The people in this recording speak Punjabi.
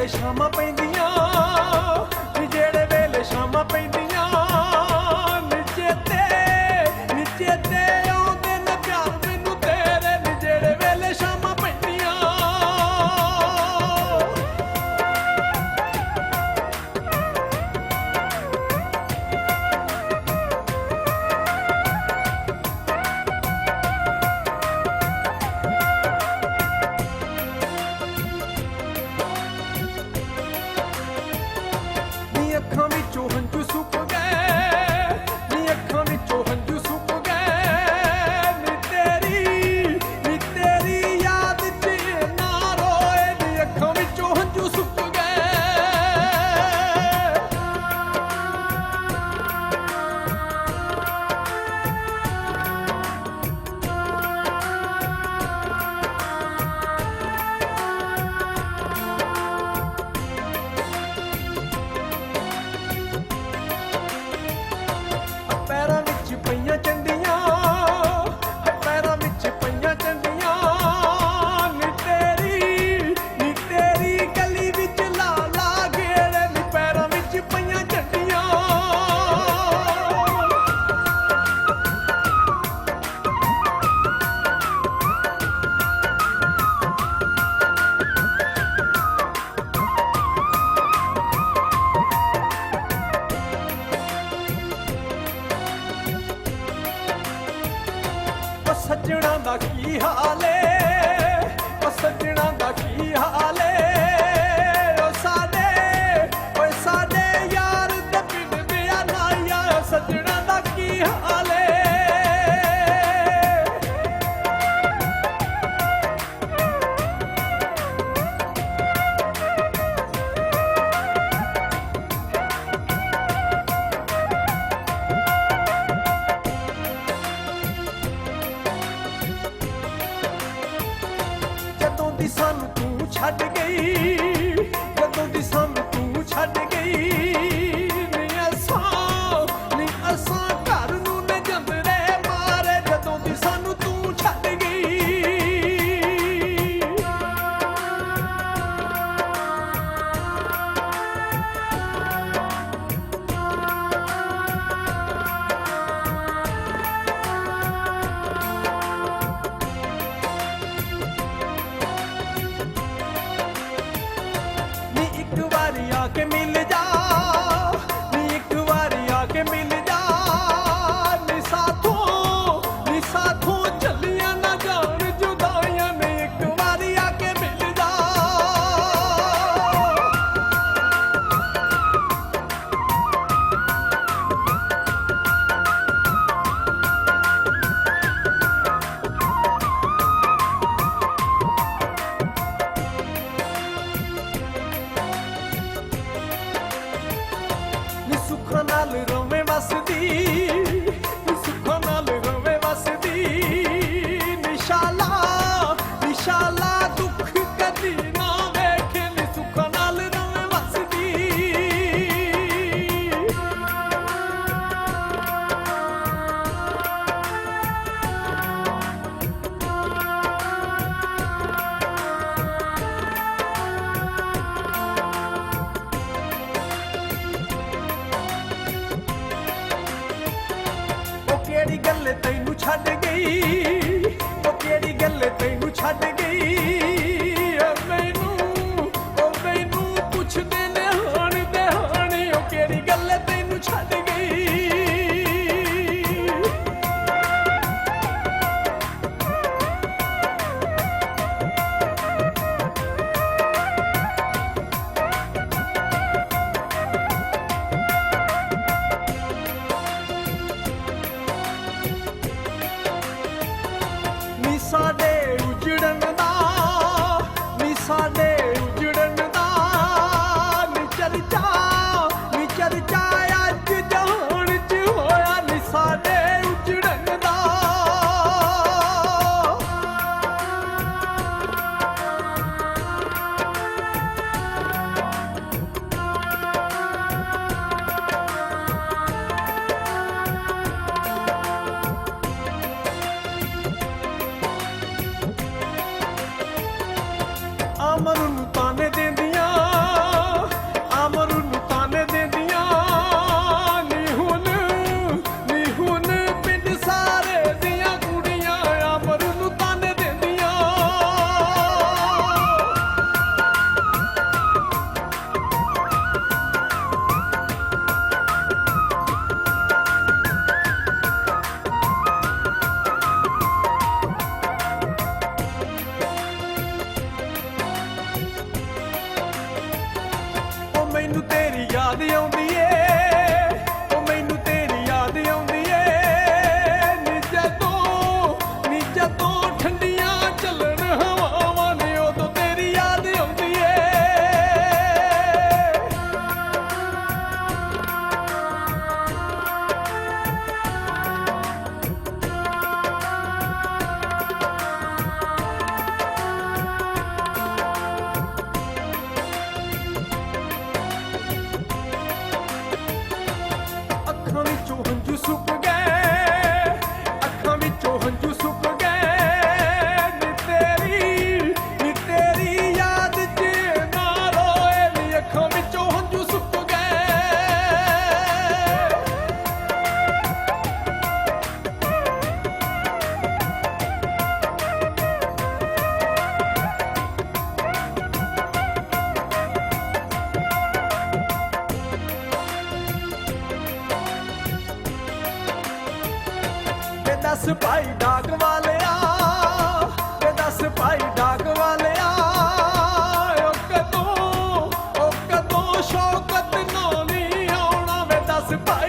ਵੇਲੇ ਸ਼ਾਮਾਂ ਪੈਂਦੀਆਂ ਨੀ ਜਿਹੜੇ ਵੇਲੇ ਸ਼ਾਮਾਂ ਪੈਂਦੀਆਂ ਨੀਚੇ ਤੇ ਆਉਂਦੇ ਨੇ ਪਿਆਰ ਮੈਨੂੰ ਤੇਰੇ ਨੀ ਜਿਹੜੇ ਵੇਲੇ ਸ਼ਾਮਾਂ ਪੈਂਦੀਆਂ ਨੀ ਅੱਖਾਂ ਵਿੱਚੋਂ ਹੰਝੂ ਸੁੱਕ ਗਏ ਨੀ ਅੱਖਾਂ ਵਿੱਚੋਂ ਹੰਝੂ ਸੁੱਕ ਗਏ ਨੀ ਤੇਰੀ ਯਾਦ 'ਚ ਨਾ ਰੋਏ ਨੀ ਅੱਖਾਂ ਵਿੱਚੋਂ ਹੰਝੂ ਸੁੱਕ ਗਏ ਪੈਰਾਂ ਵਿੱਚ ਪਈਆਂ ਚੰਡੀਆਂ ਪੈਰਾਂ ਵਿੱਚ ਪਈਆਂ ਚੰਡੀਆਂ ਨੀ ਤੇਰੀ ਗਲੀ ਵਿੱਚ ਲਾ ਲਾ ਗੇੜੇ ਨੀ ਪੈਰਾਂ ਵਿੱਚ ਪਈਆਂ ਚੰਡੀਆਂ ਓ ਸੱਜਣਾ ਦਾ ਕੀ ਹਾਲ ਏ ਓ ਸੱਜਣਾ ਦਾ ਕੀ ਹਾਲ ਏ ਓ ਸਾਡੇ ਯਾਰ ਦੇ ਪਿੰਡ ਵਿਆ ਨਾਇਆ ਓ ਸੱਜਣਾ ਦਾ ਕੀ ਹਾਲ ਏ ਜਦੋਂ ਦੀ ਸਾਨੂੰ ਤੂੰ ਛੱਡ ਗਈ ਜਦੋਂ ਦੀ ਸਾਨੂੰ ਤੂੰ ਛੱਡ ਗਈ ਨੀ ਅਸਾਂ ਘਰ ਨੂੰ ਨੇ ਜੰਦਰੇ ਮਾਰੇ ਜਦੋਂ ਦੀ ਸਾਨੂੰ ਤੂੰ ਛੱਡ ਗਈ ਨੀ ਇੱਕ ਵਾਰੀ ਆ ਕੇ ਮਿਲ ਜਾ ਨੀ ਇੱਕ ਵਾਰੀ ਆ ਕੇ ਮਿਲ ਜਾ ਨੀ ਸਾਥੋਂ ਚੱਲੀਆਂ ਨਾ ਜਾਣ ਜੁਦਾਈਆਂ ਨੀ ਇੱਕ ਵਾਰੀ ਆ ਕੇ ਮਿਲ ਜਾ ਨੀ ਸੁੱਖਾਂ ਨਾਲ ਰਵੇਂ ਵਸਦੀ ਨੀ ਸੁੱਖਾਂ ਨਾਲ ਰਵੇਂ ਵਸਦੀ ਨਿਸ਼ਾਲਾ ਦੁੱਖ ਕਦੀ ਨਾ ਵੇਖੇ ਨੀ ਸੁੱਖਾਂ ਨਾਲ ਰਵੇਂ ਵਸਦੀ ਉਹ ਕਿਹੜੀ ਗੱਲ ਤੈਨੂੰ ਛੱਡ ਗਈ ਉਹ ਕਿਹੜੀ ਗੱਲ ਤੈਨੂੰ ਛੱਡ ਗਈ ਉਹ ਮੈਨੂੰ ਪੁੱਛਦੇ ਨੇ ਹਾਣ ਦੇ ਹਾਣੀ ਉਹ ਕਿਹੜੀ ਗੱਲ ਤੈਨੂੰ ਛੱਡ ਗਈ ਸੁੱਕ ਗਏ, ਅੱਖਾਂ ਵਿੱਚੋਂ ਹੰਝੂ ਸੁੱਕ ਗਏ। ਨੀ ਤੇਰੀ ਯਾਦ 'ਚ ਨਾ ਰੋਏ ਨੀ ਅੱਖਾਂ ਵਿੱਚੋਂ ਹੰਝੂ ਸੁੱਕ ਗਏ। ਵੇ ਦੱਸ ਭਾਈ ਡਾਕ ਵਾਲਿਆ, ਵੇ ਦੱਸ ਭਾਈ ਡਾਕ ਵਾਲਿਆ, ਉਹ ਕਦੋਂ ਸ਼ੌਕਤ ਨਾਲ ਨੀ ਆਉਣਾ। ਵੇ ਦੱਸ ਭਾਈ